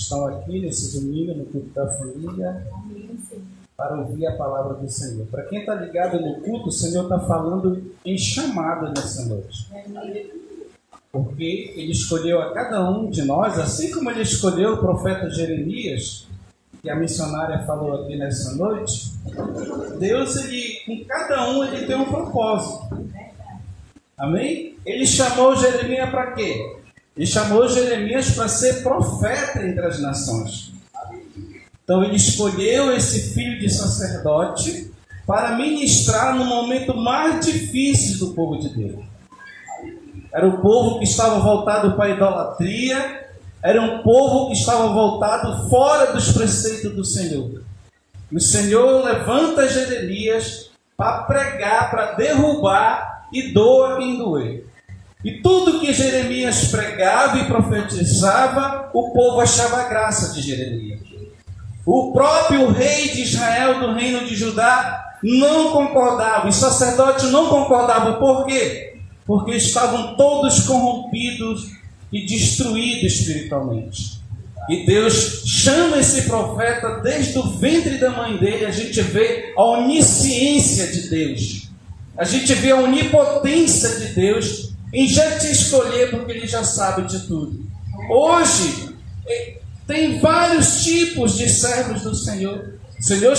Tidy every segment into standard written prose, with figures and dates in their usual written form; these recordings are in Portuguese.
estão aqui nesse domingo no culto da família para ouvir a palavra do Senhor. Para quem está ligado no culto, o Senhor está falando em chamada nessa noite. Porque Ele escolheu a cada um de nós, assim como Ele escolheu o profeta Jeremias, que a missionária falou aqui nessa noite. Deus, com cada um, Ele tem um propósito. Amém? Ele chamou Jeremias para quê? Ele chamou Jeremias para ser profeta entre as nações. Então Ele escolheu esse filho de sacerdote para ministrar no momento mais difícil do povo de Deus. Era o povo que estava voltado para a idolatria, era um povo que estava voltado fora dos preceitos do Senhor. E o Senhor levanta Jeremias para pregar, para derrubar, e doa quem doer. E tudo que Jeremias pregava e profetizava, o povo achava graça de Jeremias. O próprio rei de Israel, do reino de Judá, não concordava. Os sacerdotes não concordavam. Por quê? Porque estavam todos corrompidos e destruídos espiritualmente. E Deus chama esse profeta desde o ventre da mãe dele. A gente vê a onisciência de Deus. A gente vê a onipotência de Deus em já te escolher, porque Ele já sabe de tudo. Hoje, tem vários tipos de servos do Senhor. O Senhor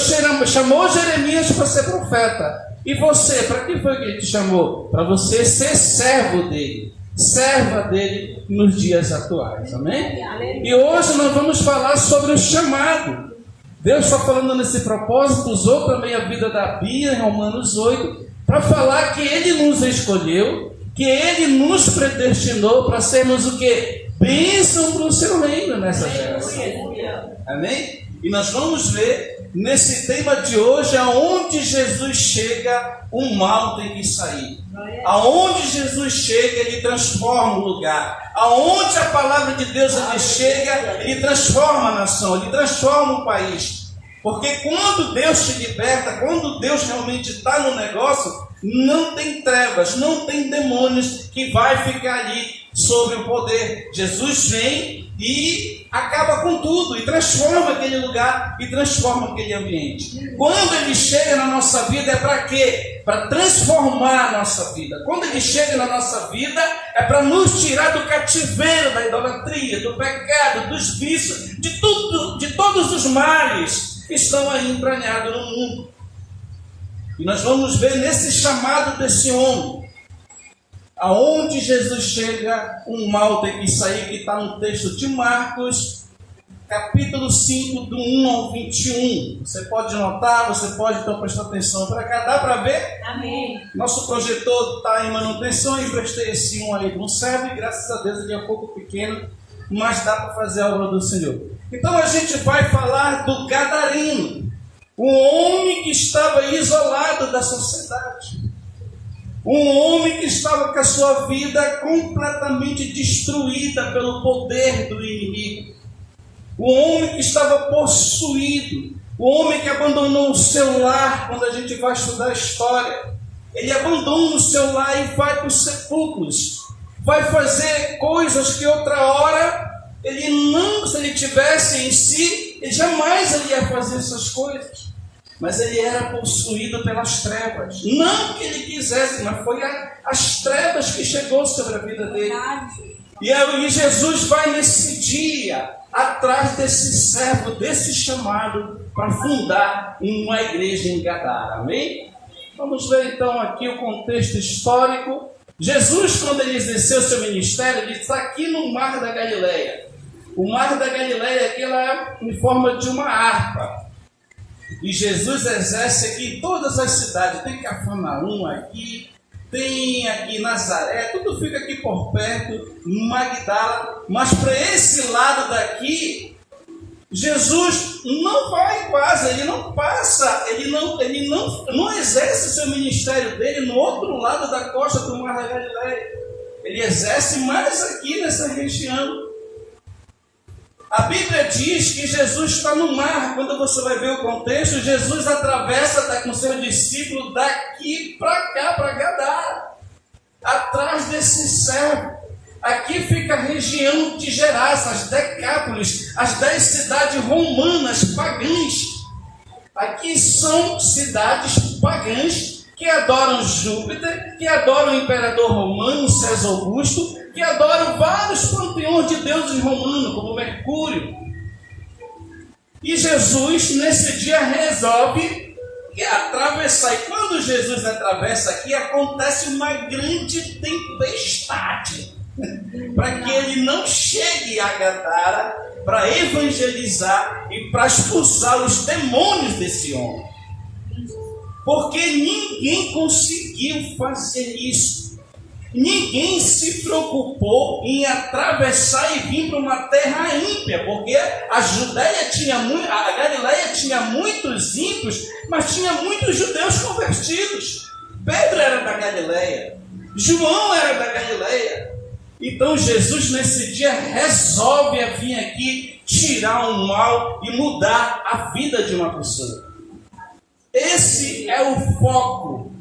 chamou Jeremias para ser profeta. E você, para que foi que Ele te chamou? Para você ser servo dEle, serva dEle nos dias atuais. Amém? E hoje nós vamos falar sobre o chamado. Deus está falando nesse propósito, usou também a vida da Bia em Romanos 8, para falar que Ele nos escolheu, que Ele nos predestinou para sermos o quê? Bênção para o seu reino nessa geração. Amém? E nós vamos ver nesse tema de hoje, aonde Jesus chega, o mal tem que sair. Aonde Jesus chega, Ele transforma o lugar. Aonde a palavra de Deus Ele chega, Ele transforma a nação, Ele transforma o país. Porque quando Deus te liberta, quando Deus realmente está no negócio, não tem trevas, não tem demônios que vai ficar ali sobre o poder. Jesus vem e acaba com tudo, e transforma aquele lugar, e transforma aquele ambiente. Quando Ele chega na nossa vida, é para quê? Para transformar a nossa vida. Quando Ele chega na nossa vida, é para nos tirar do cativeiro, da idolatria, do pecado, dos vícios, de tudo, de todos os males que estão aí entranhados no mundo. E nós vamos ver nesse chamado desse homem, aonde Jesus chega, um mal tem que sair, que está no texto de Marcos, capítulo 5, do 1 ao 21. Você pode notar, você pode então prestar atenção para cá, dá para ver? Amém. Nosso projetor está em manutenção, emprestei esse um aí para um servo, e graças a Deus ele é um pouco pequeno, mas dá para fazer a obra do Senhor. Então a gente vai falar do Gadareno, um homem que estava isolado da sociedade. Um homem que estava com a sua vida completamente destruída pelo poder do inimigo. Um homem que estava possuído. Um homem que abandonou o seu lar. Quando a gente vai estudar a história, ele abandona o seu lar e vai para os sepulcros. Vai fazer coisas que outra hora ele não, se ele tivesse em si, ele jamais ele ia fazer essas coisas. Mas ele era possuído pelas trevas. Não que ele quisesse, mas foi as trevas que chegou sobre a vida dele. E aí Jesus vai nesse dia atrás desse servo, desse chamado, para fundar uma igreja em Gadara. Amém? Vamos ver então aqui o contexto histórico. Jesus, quando ele exerceu seu ministério, ele está aqui no Mar da Galileia. O Mar da Galileia aqui ela é em forma de uma harpa. E Jesus exerce aqui em todas as cidades. Tem Cafarnaum aqui, tem aqui Nazaré, tudo fica aqui por perto, Magdala. Mas para esse lado daqui, Jesus não vai quase, ele não passa, ele não exerce o seu ministério dele no outro lado da costa do Mar da Galileia. Ele exerce mais aqui nessa região. A Bíblia diz que Jesus está no mar. Quando você vai ver o contexto, Jesus atravessa com seus discípulos daqui para cá, para Gadara, atrás desse servo. Aqui fica a região de Gerasa, as Decápolis, as 10 cidades romanas pagãs. Aqui são cidades pagãs que adoram Júpiter, que adoram o imperador romano, César Augusto, que adoram vários panteões de deuses romanos, como Mercúrio. E Jesus, nesse dia, resolve atravessar. E quando Jesus atravessa aqui, acontece uma grande tempestade, para que ele não chegue a Gadara, para evangelizar e para expulsar os demônios desse homem. Porque ninguém conseguiu fazer isso. Ninguém se preocupou em atravessar e vir para uma terra ímpia, porque a Judéia tinha a Galileia tinha muitos ímpios, mas tinha muitos judeus convertidos. Pedro era da Galileia, João era da Galileia. Então Jesus nesse dia resolve vir aqui tirar o mal e mudar a vida de uma pessoa. Esse é o foco.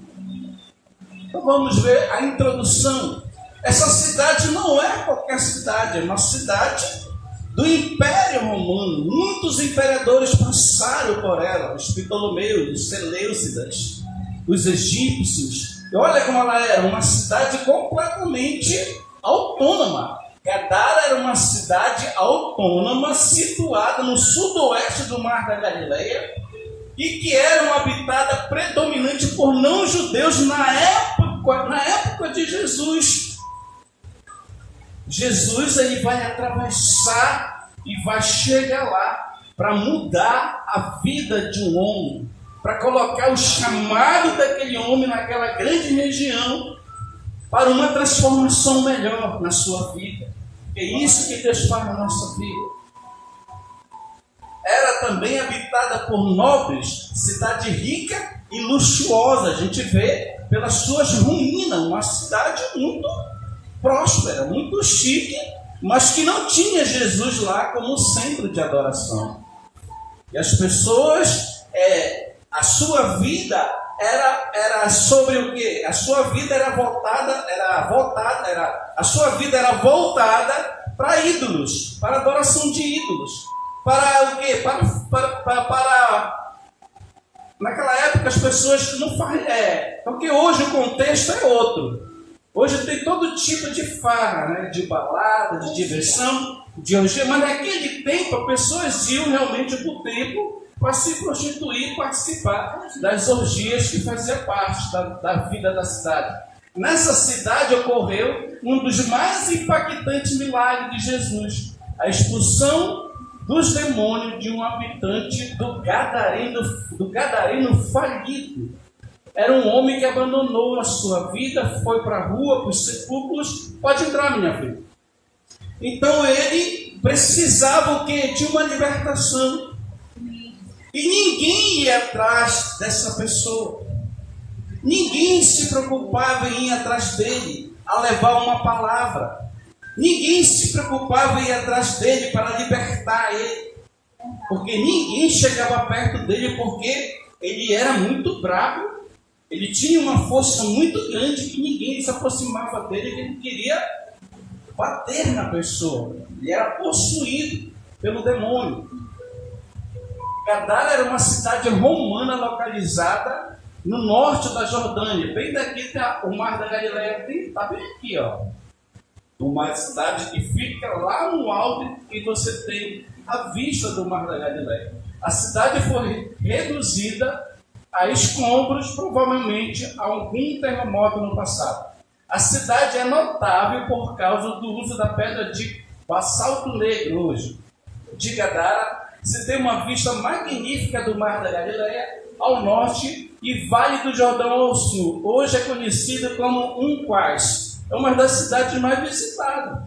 Então vamos ver a introdução. Essa cidade não é qualquer cidade, é uma cidade do Império Romano. Muitos imperadores passaram por ela, os Ptolomeus, os Seleucidas, os egípcios. E olha como ela era, uma cidade completamente autônoma. Gadara era uma cidade autônoma situada no sudoeste do Mar da Galileia e que era habitada predominante por não-judeus na época de Jesus. Jesus ele vai atravessar e vai chegar lá para mudar a vida de um homem, para colocar o chamado daquele homem naquela grande região para uma transformação melhor na sua vida. É isso que Deus faz na nossa vida. Era também habitada por nobres, cidade rica e luxuosa. A gente vê pelas suas ruínas, uma cidade muito próspera, muito chique, mas que não tinha Jesus lá como centro de adoração. E as pessoas, a sua vida era sobre o quê? A sua vida era voltada para ídolos, para adoração de ídolos. Para o quê? Naquela época as pessoas não faziam. Porque hoje o contexto é outro. Hoje tem todo tipo de farra, né? De balada, de diversão, de orgia. Mas naquele tempo as pessoas iam realmente para o templo para se prostituir, participar das orgias que faziam parte da vida da cidade. Nessa cidade ocorreu um dos mais impactantes milagres de Jesus, a expulsão dos demônios de um habitante do Gadareno falido. Era um homem que abandonou a sua vida, foi para a rua, para os sepulcros. Pode entrar, minha filha. Então ele precisava o quê? De uma libertação. E ninguém ia atrás dessa pessoa. Ninguém se preocupava em ir atrás dele, a levar uma palavra. Ninguém se preocupava em ir atrás dele para libertar ele. Porque ninguém chegava perto dele porque ele era muito bravo. Ele tinha uma força muito grande que ninguém se aproximava dele, que ele queria bater na pessoa. Ele era possuído pelo demônio. Gadara era uma cidade romana localizada no norte da Jordânia. Bem daqui está o Mar da Galileia. Está bem aqui, ó. Uma cidade que fica lá no alto e você tem a vista do Mar da Galileia. A cidade foi reduzida a escombros, provavelmente a algum terremoto no passado. A cidade é notável por causa do uso da pedra de basalto negro hoje. De Gadara, se tem uma vista magnífica do Mar da Galileia ao norte e Vale do Jordão ao sul. Hoje é conhecida como Unquais. É uma das cidades mais visitadas.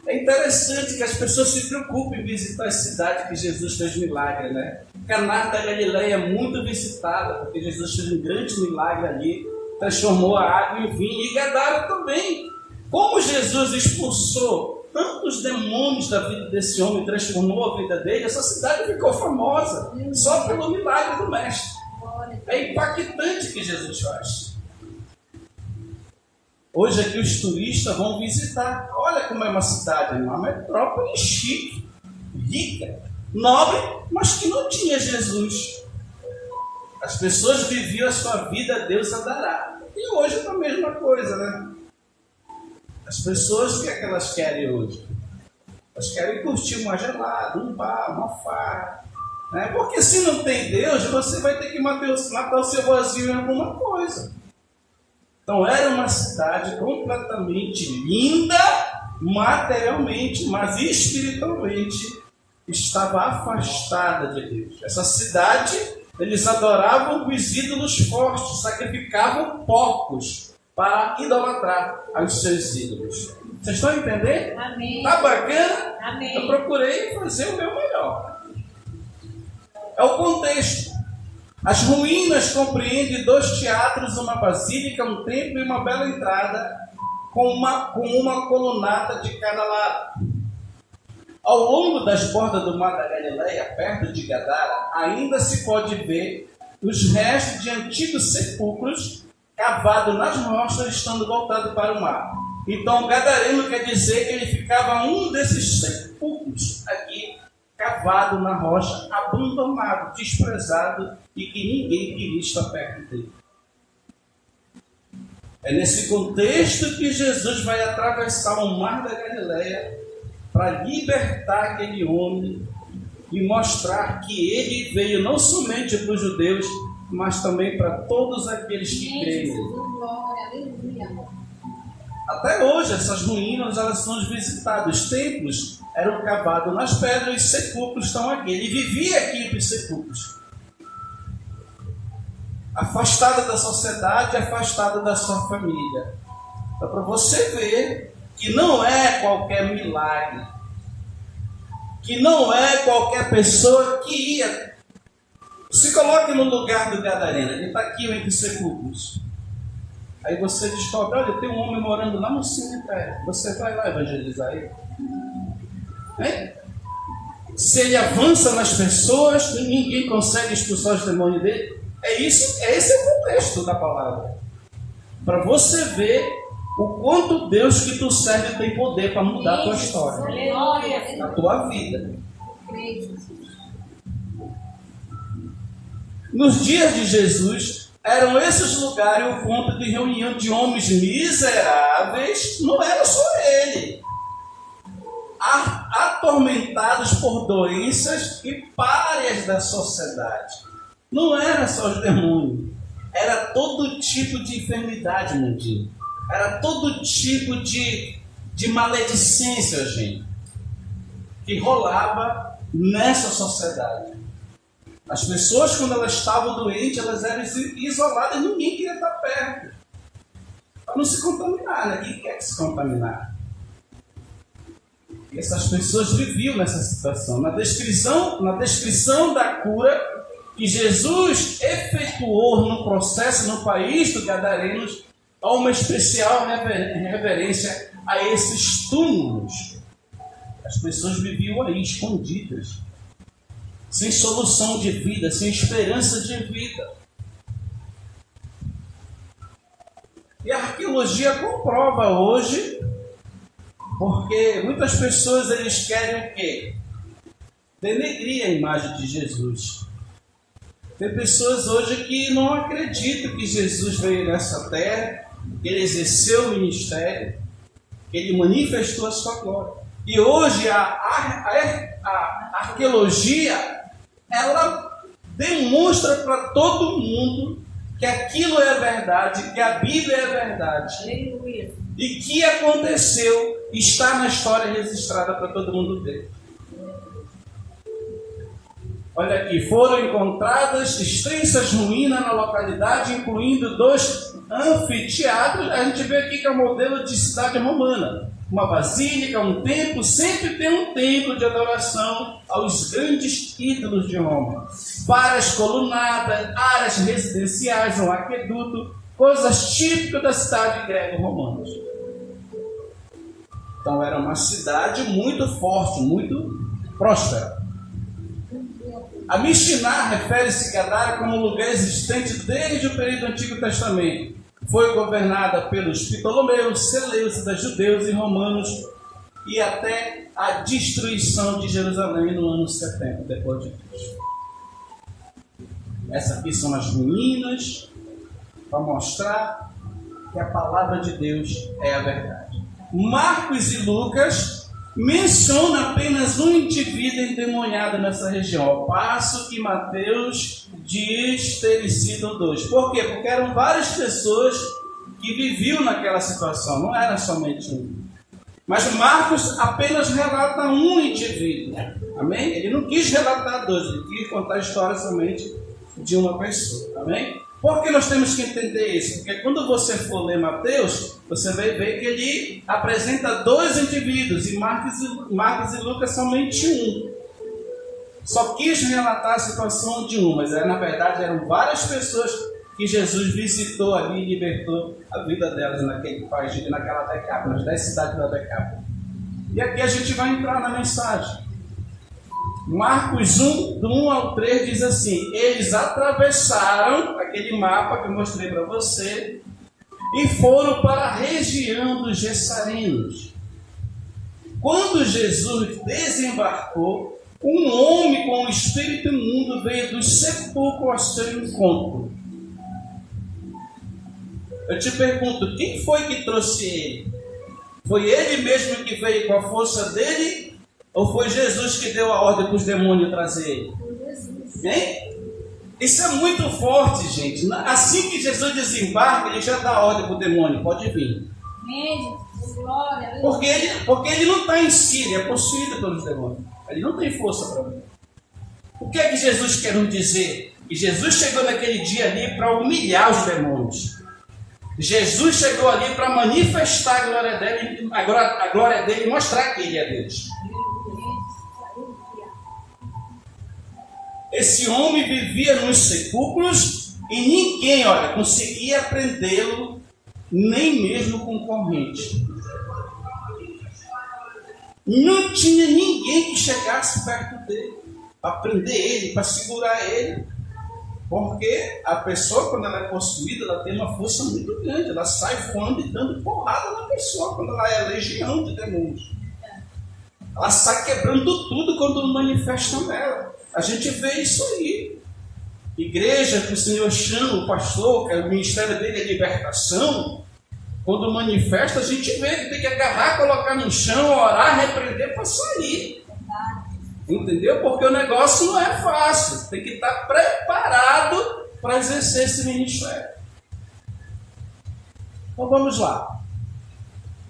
É interessante que as pessoas se preocupem em visitar a cidade que Jesus fez milagre, né? Caná da Galileia é muito visitada, porque Jesus fez um grande milagre ali, transformou a água em vinho. E Gadara também. Como Jesus expulsou tantos demônios da vida desse homem, transformou a vida dele, essa cidade ficou famosa só pelo milagre do Mestre. É impactante o que Jesus faz. Hoje aqui os turistas vão visitar. Olha como é uma cidade, uma metrópole chique, rica, nobre, mas que não tinha Jesus. As pessoas viviam a sua vida a Deus a dará. E hoje é a mesma coisa, né? As pessoas, o que é que elas querem hoje? Elas querem curtir uma gelada, um bar, uma farra. Né? Porque se não tem Deus, você vai ter que matar o seu vazio em alguma coisa. Então era uma cidade completamente linda, materialmente, mas espiritualmente estava afastada de Deus. Essa cidade, eles adoravam os ídolos fortes, sacrificavam porcos para idolatrar aos seus ídolos. Vocês estão entendendo? Amém. Tá bacana? Amém. Eu procurei fazer o meu melhor. É o contexto. As ruínas compreendem 2 teatros, uma basílica, um templo e uma bela entrada com uma colunata de cada lado. Ao longo das bordas do mar da Galileia, perto de Gadara, ainda se pode ver os restos de antigos sepulcros cavados nas rochas, estando voltados para o mar. Então, Gadareno quer dizer que ele ficava um desses sepulcros aqui, cavado na rocha, abandonado, desprezado e que ninguém queria estar perto dele. É nesse contexto que Jesus vai atravessar o mar da Galileia para libertar aquele homem e mostrar que ele veio não somente para os judeus, mas também para todos aqueles que creem. Até hoje, essas ruínas elas são visitadas. Os templos eram cavados nas pedras e os sepulcros estão aqui. Ele vivia aqui entre os sepulcros. Afastada da sociedade, afastada da sua família. Então, para você ver que não é qualquer milagre, que não é qualquer pessoa que ia. Se coloque no lugar do Gadareno, ele está aqui entre os sepulcros. Aí você descobre, olha, tem um homem morando lá no cemitério. Você vai lá evangelizar ele? Hein? Se ele avança nas pessoas, ninguém consegue expulsar os demônios dele. Esse é o contexto da palavra. Para você ver o quanto Deus que tu serve tem poder para mudar a tua história, a tua vida. Nos dias de Jesus, eram esses lugares o ponto de reunião de homens miseráveis. Não era só ele, atormentados por doenças e párias da sociedade. Não era só os demônios, era todo tipo de enfermidade mundial, era todo tipo de maledicência, gente, que rolava nessa sociedade. As pessoas, quando elas estavam doentes, elas eram isoladas e ninguém queria estar perto. Para não se contaminar, né? Quem quer se contaminar? E essas pessoas viviam nessa situação. Na descrição da cura que Jesus efetuou no processo no país dos Gadarenos, há uma especial reverência a esses túmulos. As pessoas viviam aí, escondidas, sem solução de vida, sem esperança de vida. E a arqueologia comprova hoje, porque muitas pessoas eles querem o quê? Denegrir a imagem de Jesus. Tem pessoas hoje que não acreditam que Jesus veio nessa terra, que ele exerceu o ministério, que ele manifestou a sua glória. E hoje a arqueologia, ela demonstra para todo mundo que aquilo é verdade, que a Bíblia é verdade. Aleluia. E que aconteceu, está na história registrada para todo mundo ver. Olha aqui, foram encontradas extensas ruínas na localidade, incluindo 2 anfiteatros. A gente vê aqui que é o modelo de cidade romana. Uma basílica, um templo, sempre tem um templo de adoração aos grandes ídolos de Roma. Várias colunadas, áreas residenciais, um aqueduto, coisas típicas da cidade grego-romana. Então era uma cidade muito forte, muito próspera. A Mishnah refere-se a Gadara como um lugar existente desde o período do Antigo Testamento. foi governada pelos Ptolomeus, Seleucidas, judeus e romanos, e até a destruição de Jerusalém no ano 70 depois de Cristo. Essas aqui são as ruínas para mostrar que a palavra de Deus é a verdade. Marcos e Lucas mencionam apenas um indivíduo endemoniado nessa região, ao passo que Mateus diz terem sido 2. Por quê? Porque eram várias pessoas que viviam naquela situação, não era somente um. Mas Marcos apenas relata um indivíduo. Amém? Ele não quis relatar 2, ele quis contar a história somente de uma pessoa. Amém? Por que nós temos que entender isso? Porque quando você for ler Mateus, você vai ver que ele apresenta 2 indivíduos, e Marcos e Lucas somente um. Só quis relatar a situação de um, mas na verdade eram várias pessoas que Jesus visitou ali e libertou a vida delas naquele país, naquela Decápolis, nas 10 cidades da Decápolis. E aqui a gente vai entrar na mensagem. Marcos 1, do 1 ao 3 diz assim: eles atravessaram aquele mapa que eu mostrei para você e foram para a região dos Gessarenos. Quando Jesus desembarcou, um homem com um espírito imundo veio dos sepulcros ao seu encontro. Eu te pergunto, quem foi que trouxe ele? Foi ele mesmo que veio com a força dele? Ou foi Jesus que deu a ordem para os demônios trazer ele? Hein? Isso é muito forte, gente. Assim que Jesus desembarca, ele já dá a ordem para o demônio, pode vir. Porque ele não está em si, ele é possuído pelos demônios. Ele não tem força para vir. O que é que Jesus quer nos dizer? Que Jesus chegou naquele dia ali para humilhar os demônios. Jesus chegou ali para manifestar a glória dele e mostrar que ele é Deus. Esse homem vivia nos sepulcros e ninguém, conseguia prendê-lo, nem mesmo com corrente. Não tinha ninguém que chegasse perto dele para prender ele, para segurar ele. Porque a pessoa, quando ela é possuída, ela tem uma força muito grande. Ela sai voando e dando porrada na pessoa quando ela é legião de demônios. Ela sai quebrando tudo quando manifesta nela. A gente vê isso aí. Igreja que o Senhor chama, o pastor, que o ministério dele é libertação. Quando manifesta, a gente vê que tem que agarrar, colocar no chão, orar, repreender para sair. Entendeu? Porque o negócio não é fácil. Tem que estar preparado para exercer esse ministério. Então vamos lá.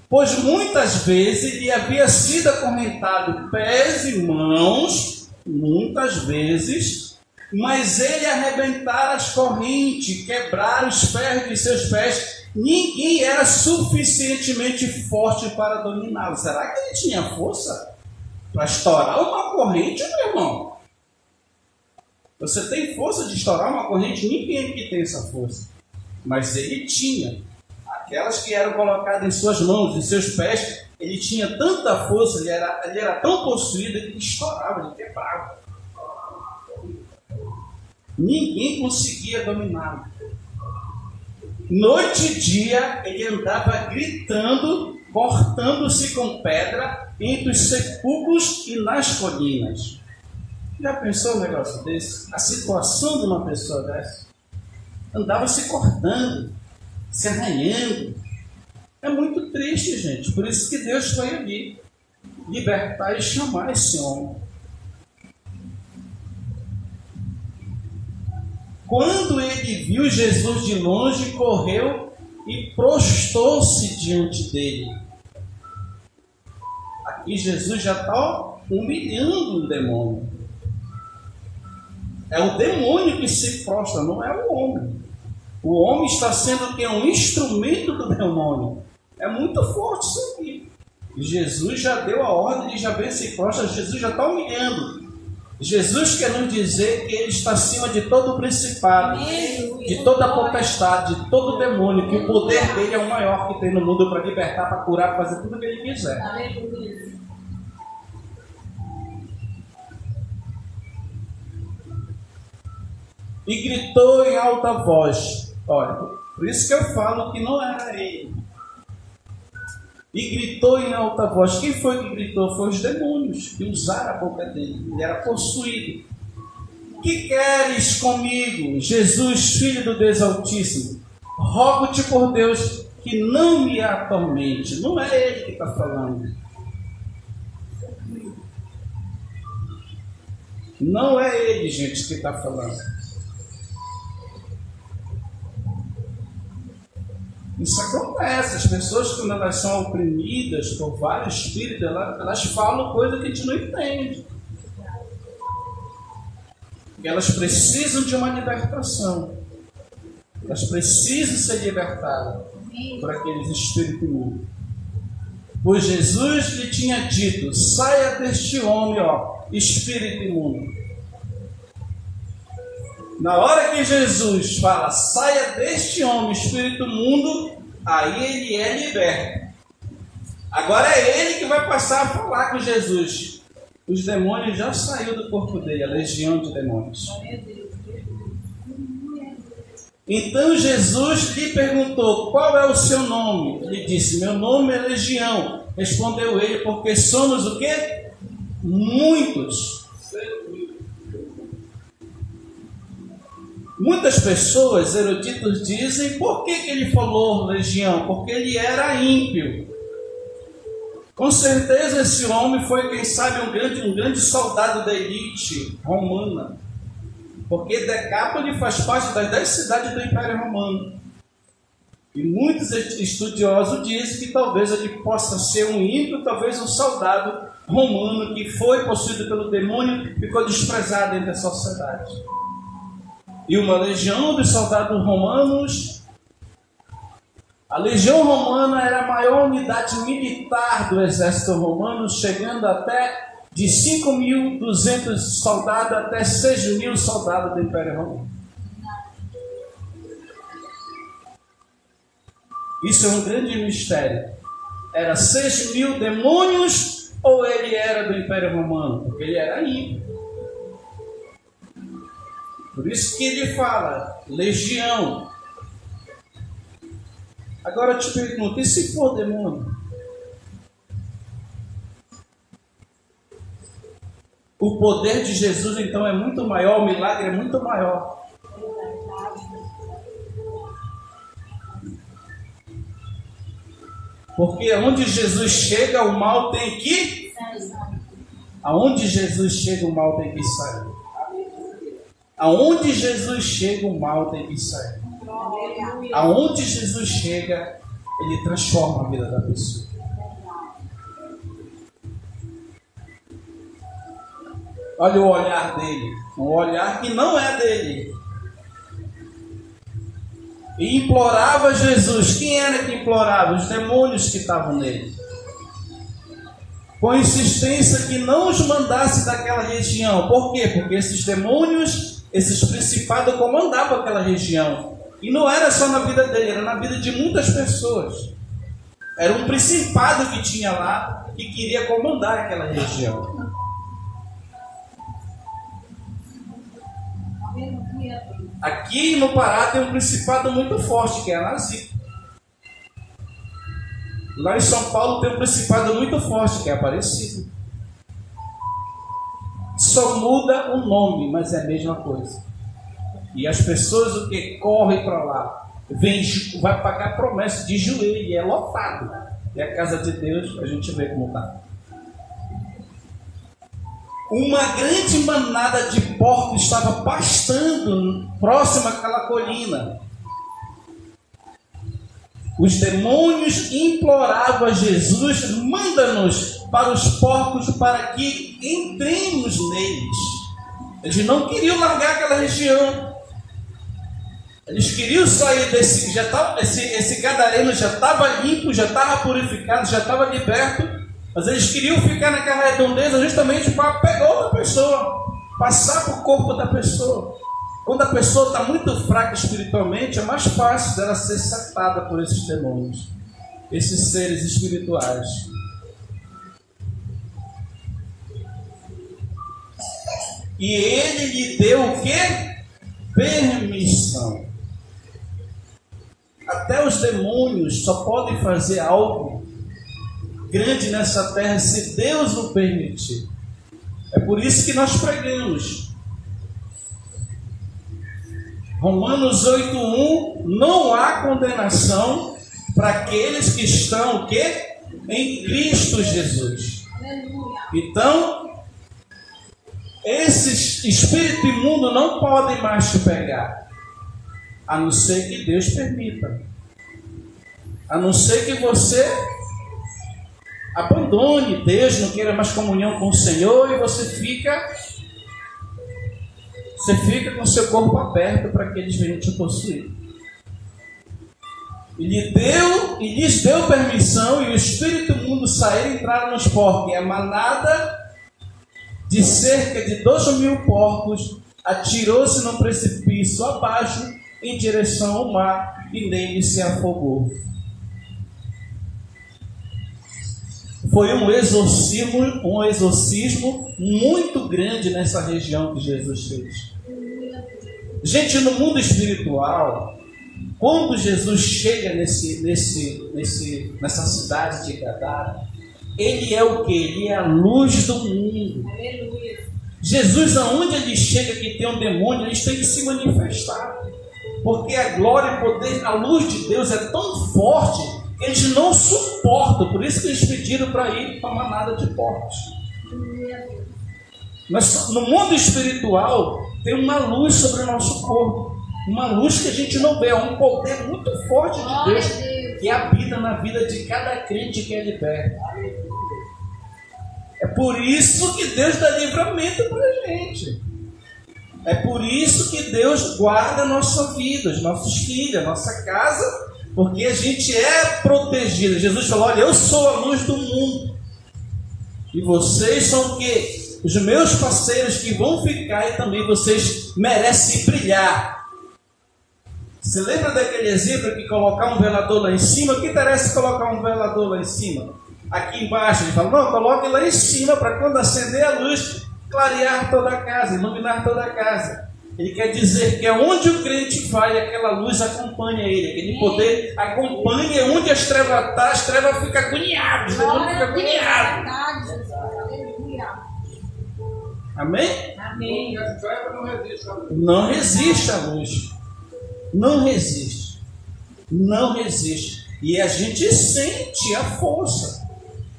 Pois muitas vezes lhe havia sido acorrentado pés e mãos, muitas vezes, mas ele arrebentara as correntes, quebrara os ferros de seus pés. Ninguém era suficientemente forte para dominá-lo. Será que ele tinha força para estourar uma corrente, meu irmão? Você tem força de estourar uma corrente? Ninguém que tem essa força. Mas ele tinha. Aquelas que eram colocadas em suas mãos, em seus pés, ele tinha tanta força, ele era tão possuído que ele estourava, ele quebrava. Ninguém conseguia dominá-lo. Noite e dia, ele andava gritando, cortando-se com pedra entre os sepulcros e nas colinas. Já pensou um negócio desse? A situação de uma pessoa dessa? Andava se cortando, se arranhando. É muito triste, gente. Por isso que Deus foi ali libertar e chamar esse homem. Quando ele viu Jesus de longe, correu e prostou-se diante dele. Aqui Jesus já está humilhando o demônio. É o demônio que se prostra, não é o homem. O homem está sendo o que? Um instrumento do demônio. É muito forte isso aqui. Jesus já deu a ordem, ele já vem se prostra, Jesus já está humilhando. Jesus quer nos dizer que ele está acima de todo o principado, de toda a potestade, de todo o demônio, que o poder dele é o maior que tem no mundo para libertar, para curar, para fazer tudo o que ele quiser. E gritou em alta voz. Olha, Por isso que eu falo que não era ele. E gritou em alta voz. Quem foi que gritou? Foi os demônios que usaram a boca dele. Ele era possuído. Que queres comigo, Jesus, Filho do Deus Altíssimo? Rogo-te por Deus que não me atormente. Não é ele que está falando. Não é ele, gente, que está falando. Isso acontece. As pessoas, quando elas são oprimidas por vários espíritos, elas falam coisa que a gente não entende. Elas precisam de uma libertação. Elas precisam ser libertadas por aqueles espíritos imundos. Pois Jesus lhe tinha dito: saia deste homem, espírito imundo. Na hora que Jesus fala, saia deste homem, espírito imundo, aí ele é liberto. Agora é ele que vai passar a falar com Jesus. Os demônios já saíram do corpo dele, a legião de demônios. Então Jesus lhe perguntou: qual é o seu nome? Ele disse: meu nome é Legião. Respondeu ele: porque somos o quê? Muitos. Muitas pessoas, eruditos, dizem: por que ele falou legião? Porque ele era ímpio. Com certeza esse homem foi, quem sabe, um grande soldado da elite romana. Porque Decápoli faz parte das 10 cidades do Império Romano. E muitos estudiosos dizem que talvez ele possa ser um ímpio, talvez um soldado romano que foi possuído pelo demônio e ficou desprezado entre a sociedade. E uma legião dos soldados romanos, a legião romana era a maior unidade militar do exército romano, chegando até de 5.200 soldados até 6.000 soldados do Império Romano. Isso é um grande mistério. Era 6.000 demônios ou ele era do Império Romano? Porque ele era ímpio. Por isso que ele fala, legião. Agora eu te pergunto, e se for demônio? O poder de Jesus então é muito maior, o milagre é muito maior. Porque onde Jesus chega, o mal tem que... Aonde Jesus chega, o mal tem que sair. Aonde Jesus chega, o mal tem que sair. Aonde Jesus chega, ele transforma a vida da pessoa. Olha o olhar dele, um olhar que não é dele. E implorava Jesus. Quem era que implorava? Os demônios que estavam nele. Com insistência que não os mandasse daquela região. Por quê? Porque esses demônios, esses principados comandavam aquela região. E não era só na vida dele, era na vida de muitas pessoas. Era um principado que tinha lá que queria comandar aquela região. Aqui no Pará tem um principado muito forte, que é a Nazica. Lá em São Paulo tem um principado muito forte, que é Aparecido. Só muda o nome, mas é a mesma coisa. E as pessoas o que correm para lá, vai pagar promessa de joelho, e é lotado. E a casa de Deus, a gente vê como está. Uma grande manada de porcos estava pastando próximo àquela colina. Os demônios imploravam a Jesus: manda-nos para os porcos para que entremos neles. Eles não queriam largar aquela região. Eles queriam sair desse... esse gadareno já estava limpo, já estava purificado, já estava liberto. Mas eles queriam ficar naquela redondeza justamente para pegar outra pessoa, passar para o corpo da pessoa. Quando a pessoa está muito fraca espiritualmente, é mais fácil dela ser satada por esses demônios, esses seres espirituais. E ele lhe deu o quê? Permissão. até os demônios só podem fazer algo grande nessa terra se Deus o permitir. É por isso que nós pregamos. Romanos 8:1, não há condenação para aqueles que estão o quê? Em Cristo Jesus. Então, esses espíritos imundos não podem mais te pegar, a não ser que Deus permita, a não ser que você abandone Deus, não queira mais comunhão com o Senhor e você fica com seu corpo aberto para que eles venham te possuir. E lhes deu permissão, e o espírito imundo saiu e entraram nos porcos, e a manada de cerca de 2.000 porcos atirou-se no precipício abaixo em direção ao mar, e nele se afogou. Foi um exorcismo muito grande nessa região que Jesus fez. Gente, no mundo espiritual, quando Jesus chega nessa cidade de Gadara, ele é o que? Ele é a luz do mundo. Aleluia. Jesus, aonde ele chega que tem um demônio, eles têm que se manifestar. Porque a glória e o poder, a luz de Deus é tão forte que eles não suportam. Por isso que eles pediram para ir para a manada de porcos. Mas no mundo espiritual tem uma luz sobre o nosso corpo. Uma luz que a gente não vê. É um poder muito forte de Deus que habita na vida de cada crente que é liberto. É por isso que Deus dá livramento para a gente. É por isso que Deus guarda a nossa vida, os nossos filhos, a nossa casa, porque a gente é protegido. Jesus falou: olha, eu sou a luz do mundo. E vocês são o quê? Os meus parceiros que vão ficar, e também vocês merecem brilhar. Você lembra daquele exemplo que colocar um velador lá em cima? O que interessa colocar um velador lá em cima? Aqui embaixo, ele fala: não, coloque lá em cima para quando acender a luz, clarear toda a casa, iluminar toda a casa. Ele quer dizer que onde o crente vai, aquela luz acompanha ele, aquele poder acompanha. Onde as trevas estão, as trevas ficam agoniadas, o demônio fica agoniado. Amém? Amém. Não resiste à luz. Não resiste. Não resiste. E a gente sente a força.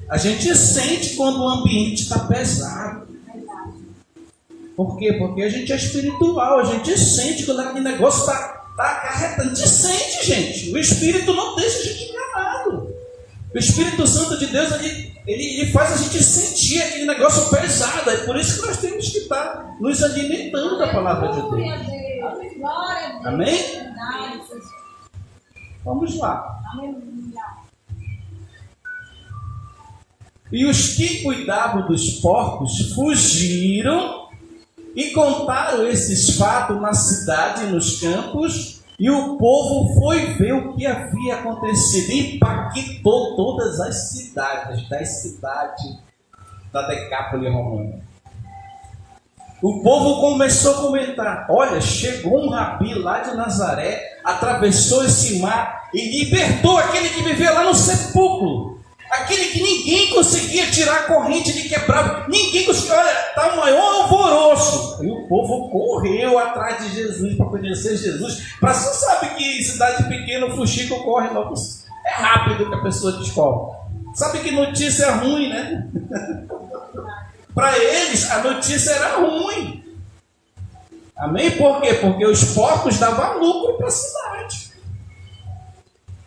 A gente sente quando o ambiente está pesado. Por quê? Porque a gente é espiritual. A gente sente quando aquele negócio está acarretando. A gente sente, gente. O Espírito não deixa a gente enganado. O Espírito Santo de Deus, ele faz a gente sentir aquele negócio pesado. É por isso que nós temos que estar nos alimentando da palavra de Deus. Amém? Vamos lá. E os que cuidavam dos porcos fugiram e contaram esses fatos na cidade e nos campos, e o povo foi ver o que havia acontecido. E impactou todas as cidades da Decápole romana. O povo começou a comentar: olha, chegou um rabi lá de Nazaré, atravessou esse mar e libertou aquele que vivia lá no sepulcro. Aquele que ninguém conseguia tirar a corrente, ele quebrava. Ninguém conseguia, olha, está o maior alvoroço. E o povo correu atrás de Jesus para conhecer Jesus. Você sabe que em cidade pequena o fuxico corre logo. É rápido que a pessoa descobre. Sabe que notícia ruim, né? Para eles a notícia era ruim. Amém? Por quê? Porque os porcos davam lucro para a cidade.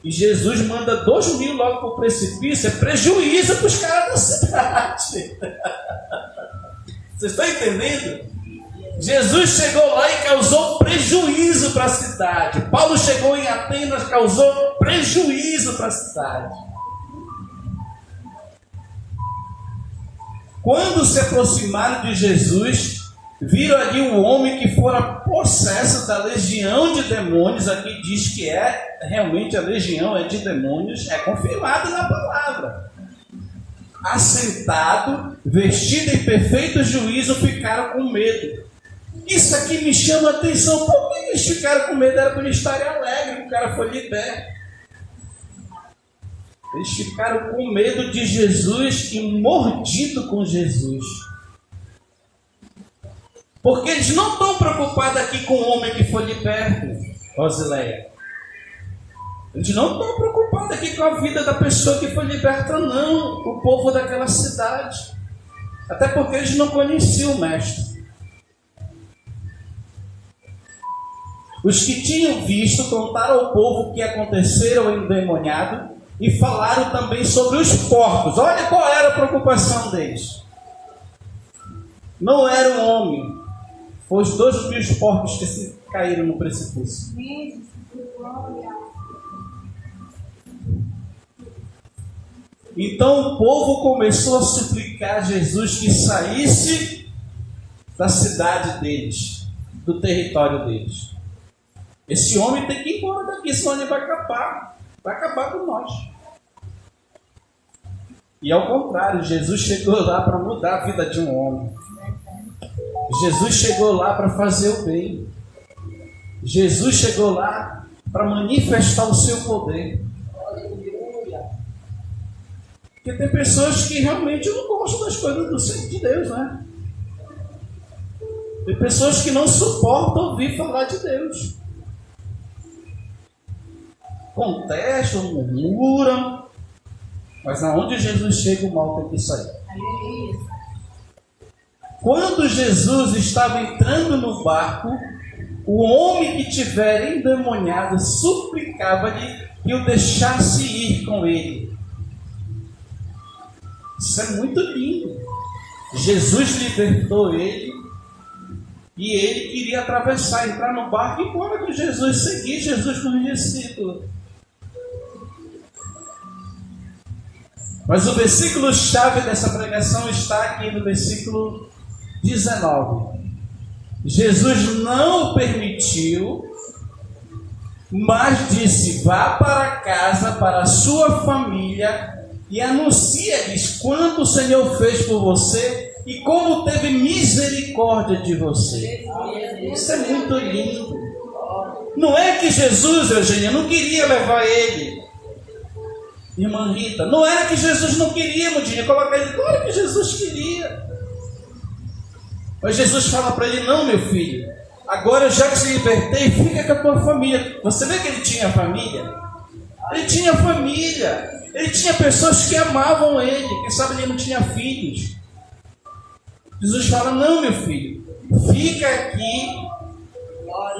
E Jesus manda 2.000 logo para o precipício. É prejuízo para os caras da cidade. Vocês estão entendendo? Jesus chegou lá e causou prejuízo para a cidade. Paulo chegou em Atenas e causou prejuízo para a cidade. Quando se aproximaram de Jesus, viram ali um homem que fora possesso da legião de demônios. Aqui diz que realmente a legião é de demônios, é confirmado na palavra. Assentado, vestido em perfeito juízo, ficaram com medo. Isso aqui me chama a atenção. Por que eles ficaram com medo? Era para eles estarem alegres, o cara foi liberto. Eles ficaram com medo de Jesus e mordido com Jesus. Porque eles não estão preocupados aqui com o homem que foi liberto, Rosileia. Eles não estão preocupados aqui com a vida da pessoa que foi liberta, não. O povo daquela cidade. Até porque eles não conheciam o mestre. Os que tinham visto contaram ao povo o que acontecera ao endemoniado e falaram também sobre os porcos. Olha qual era a preocupação deles. Não era um homem. Foi os 2.000 porcos que se caíram no precipício. Então o povo começou a suplicar a Jesus que saísse da cidade deles, do território deles. Esse homem tem que ir embora daqui, senão ele vai acabar com nós. E ao contrário, Jesus chegou lá para mudar a vida de um homem. Jesus chegou lá para fazer o bem. Jesus chegou lá para manifestar o seu poder. Porque tem pessoas que realmente não gostam das coisas de Deus, né? Tem pessoas que não suportam ouvir falar de Deus. Contestam, murmuram. Mas aonde Jesus chega, o mal tem que sair. Quando Jesus estava entrando no barco, o homem que tivera endemoniado suplicava-lhe que o deixasse ir com ele. Isso é muito lindo. Jesus libertou ele e ele queria atravessar, entrar no barco e embora com Jesus, seguir Jesus com os discípulos. Mas o versículo-chave dessa pregação está aqui no versículo 19. Jesus não o permitiu, mas disse: vá para casa, para a sua família, e anuncia-lhes quanto o Senhor fez por você e como teve misericórdia de você. Isso é muito lindo. Não é que Jesus, Eugênia, não queria levar ele, irmã Rita, não era que Jesus não queria, Mudinha, colocar ele, claro que Jesus queria. Mas Jesus fala para ele: não, meu filho, agora eu já te libertei, fica com a tua família. Você vê que ele tinha família? Ele tinha família. Ele tinha pessoas que amavam ele. Quem sabe ele não tinha filhos. Jesus fala: não, meu filho, fica aqui,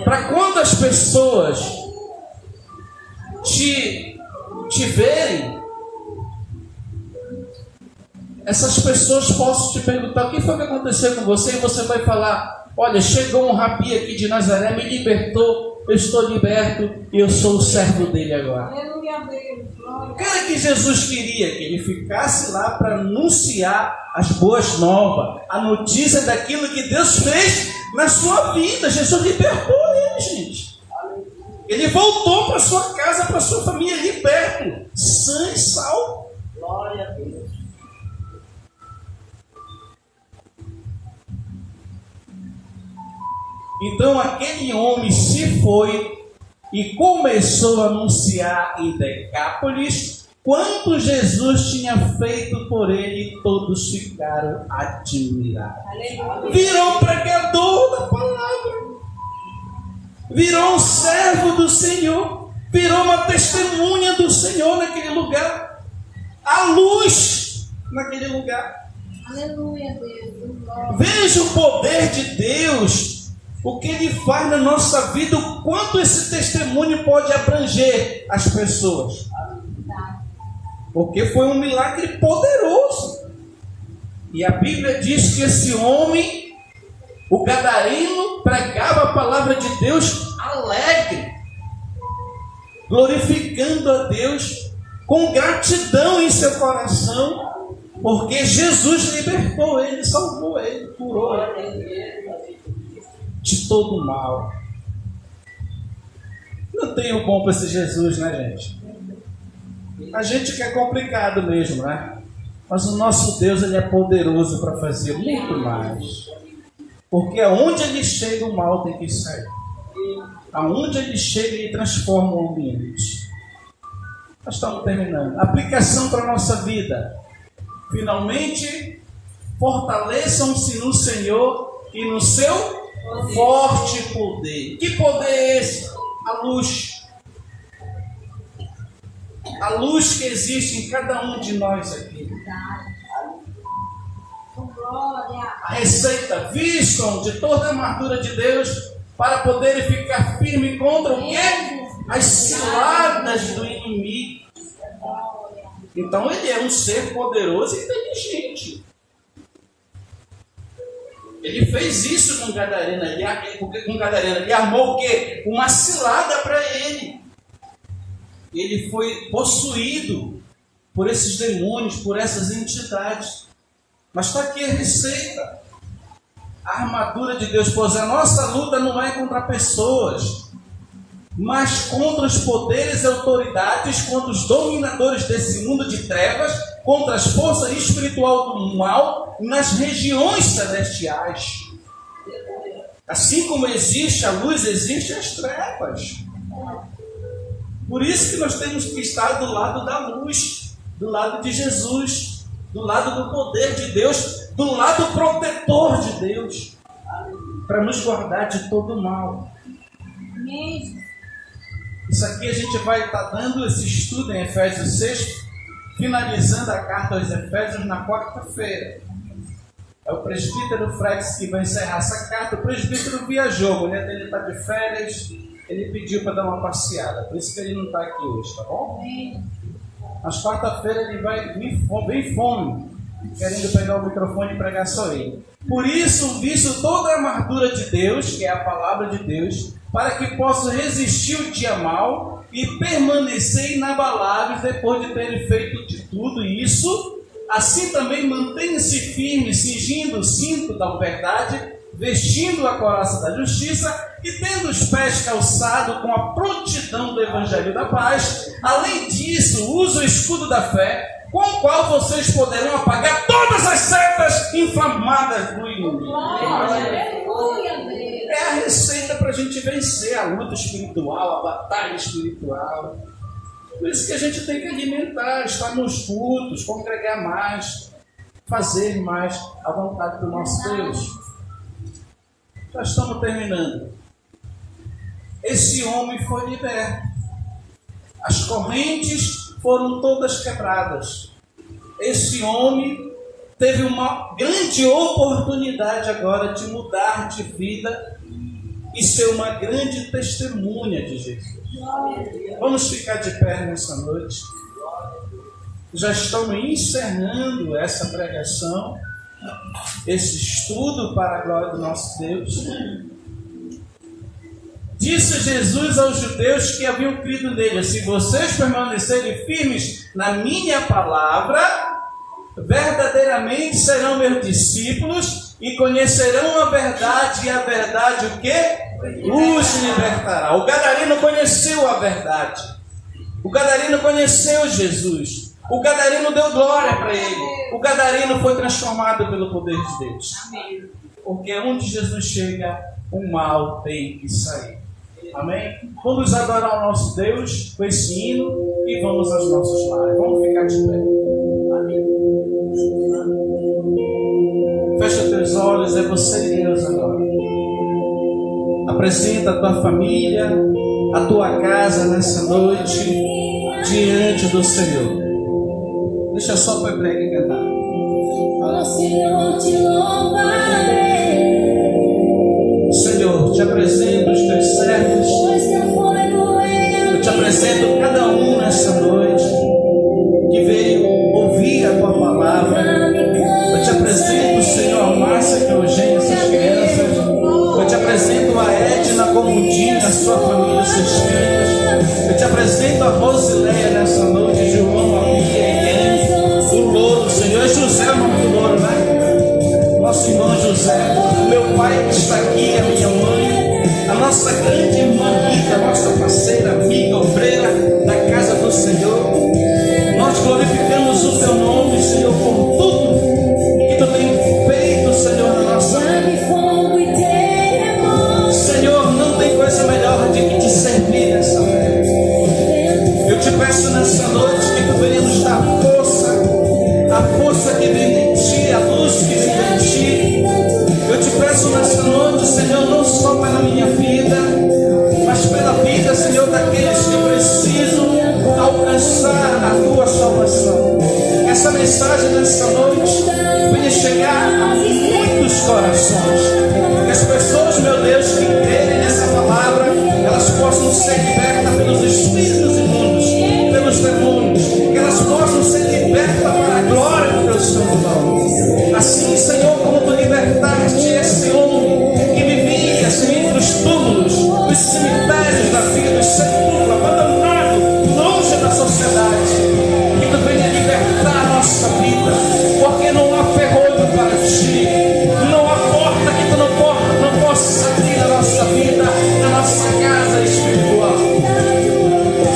para quando as pessoas te verem, essas pessoas possam te perguntar: o que foi que aconteceu com você? E você vai falar: olha, chegou um rabi aqui de Nazaré, me libertou, eu estou liberto e eu sou o servo dele agora. O que era que Jesus queria? Que ele ficasse lá para anunciar as boas novas, a notícia daquilo que Deus fez na sua vida. Jesus libertou ele, gente. Ele voltou para sua casa, para sua família, liberto, sã e salvo. Glória a Deus. Então aquele homem se foi e começou a anunciar em Decápolis quanto Jesus tinha feito por ele, e todos ficaram admirados. Virou um pregador da palavra, virou um servo do Senhor, virou uma testemunha do Senhor naquele lugar, a luz naquele lugar. Aleluia, Deus. Veja o poder de Deus. O que Ele faz na nossa vida, o quanto esse testemunho pode abranger as pessoas. Porque foi um milagre poderoso. E a Bíblia diz que esse homem, o gadareno, pregava a palavra de Deus alegre, glorificando a Deus, com gratidão em seu coração, porque Jesus libertou ele, salvou ele, curou ele de todo mal. Não tem o bom para esse Jesus, né, gente? A gente que é complicado mesmo, né? Mas o nosso Deus, Ele é poderoso para fazer muito mais. Porque aonde Ele chega, o mal tem que sair. Aonde Ele chega, Ele transforma o ambiente. Nós estamos terminando. Aplicação para a nossa vida. Finalmente, fortaleçam-se no Senhor e no seu forte poder. Que poder é esse? A luz. A luz que existe em cada um de nós aqui. A receita: vistam de toda a armadura de Deus para poderem ficar firme contra o quê? As ciladas do inimigo. Então ele é um ser poderoso e inteligente. Ele fez isso com Gadareno. Ele armou o quê? Uma cilada para ele. Ele foi possuído por esses demônios, por essas entidades. Mas está aqui a receita. A armadura de Deus, pois a nossa luta não é contra pessoas, mas contra os poderes e autoridades, contra os dominadores desse mundo de trevas, contra as forças espirituais do mal nas regiões celestiais. Assim como existe a luz, existem as trevas. Por isso que nós temos que estar do lado da luz, do lado de Jesus, do lado do poder de Deus, do lado protetor de Deus, para nos guardar de todo mal. Isso aqui a gente vai estar dando esse estudo em Efésios 6, finalizando a carta aos Efésios na quarta-feira. É o presbítero Frex que vai encerrar essa carta. O presbítero viajou, a mulher dele está de férias, ele pediu para dar uma passeada, por isso que ele não está aqui hoje, tá bom? Mas quarta-feira ele vai vir bem fome, querendo pegar o microfone e pregar só ele. Por isso, visto toda a armadura de Deus, que é a palavra de Deus, para que possam resistir o dia mau e permanecer inabaláveis depois de terem feito de tudo isso. Assim também mantenham-se firmes, cingindo o cinto da verdade, vestindo a couraça da justiça e tendo os pés calçados com a prontidão do evangelho da paz. Além disso, use o escudo da fé, com o qual vocês poderão apagar todas as setas inflamadas do inimigo. É a receita para a gente vencer a luta espiritual, a batalha espiritual. Por isso que a gente tem que alimentar, estar nos cultos, congregar mais, fazer mais a vontade do nosso Deus. Já estamos terminando. Esse homem foi liberto. As correntes foram todas quebradas. Esse homem teve uma grande oportunidade agora de mudar de vida e ser uma grande testemunha de Jesus. Vamos ficar de pé nessa noite. Já estamos encerrando essa pregação, esse estudo para a glória do nosso Deus. Disse Jesus aos judeus que haviam crido nele: se vocês permanecerem firmes na minha palavra, verdadeiramente serão meus discípulos e conhecerão a verdade, e a verdade o quê? Os libertará. O gadareno conheceu a verdade. O gadareno conheceu Jesus. O gadareno deu glória para ele. O gadareno foi transformado pelo poder de Deus. Porque onde Jesus chega, o mal tem que sair. Amém? Vamos adorar o nosso Deus com esse hino e vamos aos nossos lares. Vamos ficar de pé. Amém. Fecha os teus olhos, é você e Deus agora. Apresenta a tua família, a tua casa nessa noite diante do Senhor. Deixa só para pregar e cantar. Oh Senhor, te louvarei. Senhor, te apresento os teus servos. Eu te apresento cada um nessa noite que veio ouvir a tua palavra. Eu te apresento, Senhor, a Márcia, que Eugênia, essas crianças. Eu te apresento a Edna, Comundinha, a sua família, seus filhos. Eu te apresento a Rosileia nessa noite, João, a Bia, a Eliane, o Louro, Senhor. É José o nome do Louro, né? Nosso irmão José, o meu pai que está aqui, a minha mãe, a nossa grande irmã Rita, a nossa parceira, amiga, obreira da casa do Senhor. Nós glorificamos o teu nome, Senhor, por tudo que tu tem feito, Senhor, na nossa vida. Senhor, não tem coisa melhor do que te servir nessa vida. Eu te peço nessa noite, força que vem de Ti, a luz que vem de Ti. Eu te peço nesta noite, Senhor, não só pela minha vida, mas pela vida, Senhor, daqueles que precisam alcançar a Tua salvação. Essa mensagem nessa noite venha chegar a muitos corações. Que as pessoas, meu Deus, que crerem nessa palavra, elas possam ser libertas pelos espíritos imundos, pelos demônios, que elas possam ser libertas para a glória do Teu santo nome. Assim, Senhor, como Tu libertaste esse homem que vivia, Senhor, entre os túmulos, os cemitérios da vida, os sepulcros, abandonado, longe da sociedade, que Tu venha libertar a nossa vida, porque não há ferrolho para Ti, não há porta que Tu não possa abrir na nossa vida, na nossa casa espiritual.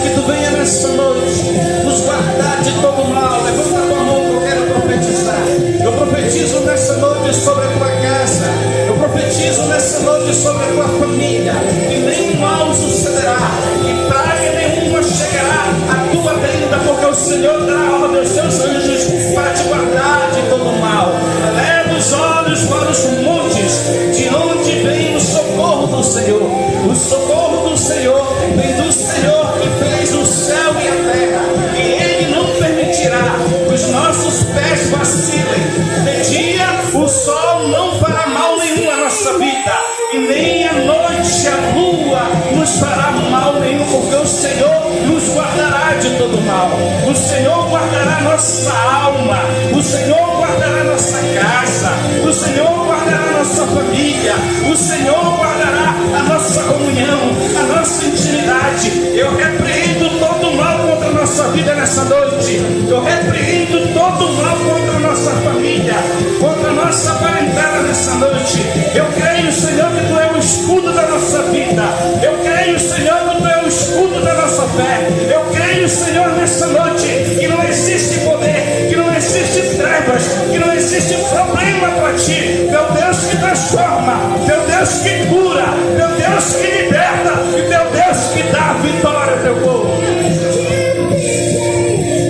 Que Tu venha nessa noite nos guardar de todo mal. Levanta a tua mão que eu quero profetizar. Eu profetizo nessa noite sobre a tua casa. Eu profetizo nessa noite sobre a tua família. Que nenhum mal sucederá, que praga nenhuma chegará à tua tenda, porque o Senhor dará ordem aos seus anjos para te guardar de todo mal. Leva os olhos para os montes, de onde vem o socorro do Senhor. O socorro do Senhor vem do Senhor que fez o céu e a terra, e Ele não permitirá que os nossos pés vacilem. De dia o sol não fará mal nenhum à nossa vida, e nem à noite a lua nos fará mal nenhum, porque o Senhor nos guardará de todo mal. O Senhor guardará nossa alma, o Senhor guardará nossa casa, o Senhor guardará nossa família, o Senhor guardará a nossa comunhão, a nossa intimidade. Eu repreendo todo mal contra a nossa vida nessa noite. Eu repreendo todo mal contra a nossa família, contra a nossa parentela nessa noite. Eu creio, Senhor, que Tu é o escudo da nossa vida. Eu creio, Senhor, que Tu é o escudo da nossa fé. Eu creio, Senhor, nessa noite que não existe poder, que não existe trevas, que não existe problema para Ti. Meu Deus que transforma, meu Deus que cura, meu Deus que liberta e meu Deus que dá vitória ao Teu povo.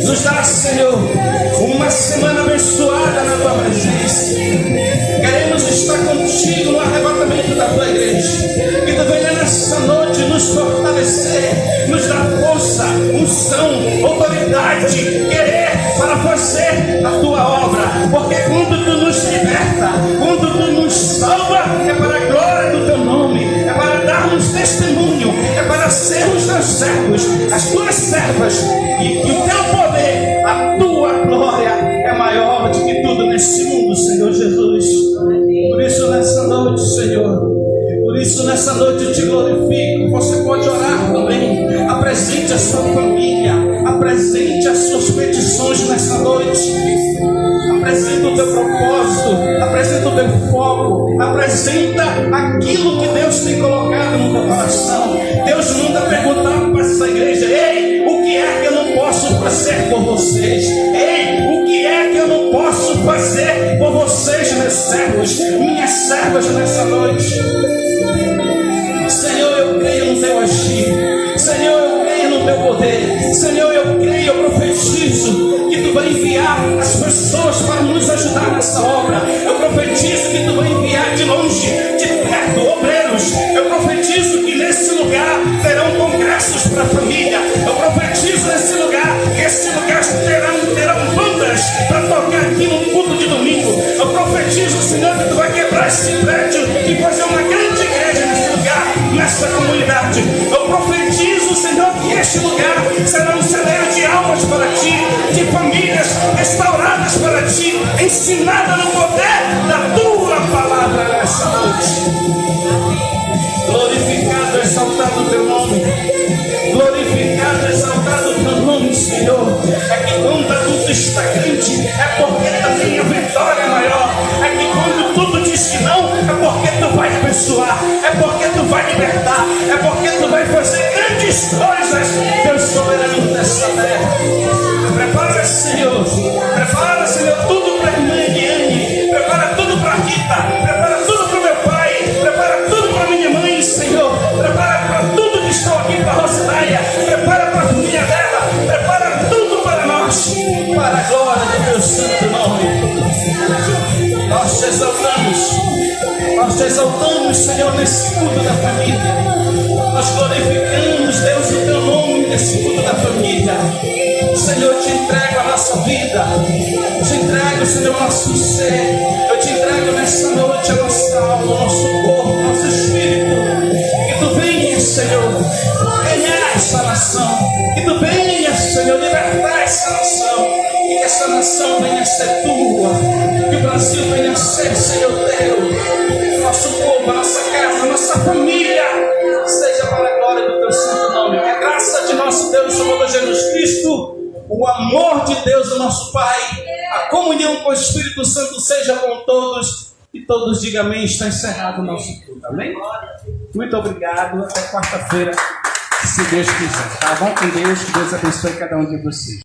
Nos dá, Senhor, uma semana abençoada na Tua presença. Queremos estar contigo no arrebatamento da Tua igreja. Que Tu venha nessa noite nos fortalecer, nos dar força, unção, autoridade, querer para fazer a Tua obra. Porque quando Tu nos liberta, quando Tu nos salva, é para a glória do Teu nome, é para darmos testemunho, é para sermos Teus servos, as Tuas servas, e que o Teu poder, a Tua glória é maior do que tudo nesse mundo, Senhor Jesus. Por isso nessa noite, Senhor, por isso nessa noite eu Te glorifico. Você pode orar também, apresente a sua família, apresente as suas petições nessa noite, apresenta o teu propósito, apresenta o teu foco, apresenta aquilo que Deus tem colocado no teu coração. Deus manda perguntar para essa igreja: ei, o que é que eu não posso fazer por vocês? Ei, o que é que eu não posso fazer por vocês, meus servos, minhas servas nessa noite? Senhor, eu creio no Teu agir. Senhor, eu creio no Teu poder. Senhor, eu creio, eu profetizo que Tu vai enviar as pessoas para nos ajudar nessa obra. Eu profetizo que Tu vai enviar de longe, de perto, obreiros. Eu profetizo que nesse lugar terão congressos para a família. Eu profetizo nesse lugar que esse lugar terão bandas para tocar aqui no culto de domingo. Eu profetizo, Senhor, que Tu vai quebrar esse prédio e fazer uma grande igreja nesse lugar, nessa comunidade. Eu profetizo, Senhor, que este lugar será um celeiro de almas para Ti, de famílias restauradas para Ti, ensinada no poder da Tua palavra nessa noite. Glorificado, exaltado o Teu nome. Glorificado, exaltado o Teu nome, Senhor. É que quando a luta está grande, é porque também a vitória é maior. É que quando tudo diz que não, é porque Tu vai abençoar, é porque Tu vai libertar, é porque Tu vai fazer grandes coisas, Deus soberano dessa terra. Prepara, Senhor, tudo para a irmã Eliane, prepara tudo para a Rita, prepara tudo para o meu pai, prepara tudo para a minha mãe, Senhor, prepara para tudo que estão aqui para a Rosinéia, prepara para a família dela, prepara tudo para nós, para a glória do Teu santo nome. nesse culto da família. Nós glorificamos, Deus, o teu nome nesse culto da família. Senhor, eu te entrego a nossa vida. Eu te entrego, Senhor, o nosso ser. Eu te entrego nessa noite a nossa alma, o nosso corpo, o nosso espírito. Que tu venhas, Senhor, ganhar essa nação. Que tu venhas, Senhor, libertar essa nação. E que essa nação venha a ser tua. Que o Brasil venha a ser, Senhor, teu. Nosso povo, a nossa casa, a nossa família, seja para a glória do teu santo nome. Que a graça de nosso Deus, Salvador Jesus Cristo, o amor de Deus, o nosso Pai, a comunhão com o Espírito Santo seja com todos. E todos digam amém. Está encerrado o nosso culto. Amém? Muito obrigado. Até quarta-feira, se Deus quiser. Tá bom com Deus? Que Deus abençoe cada um de vocês.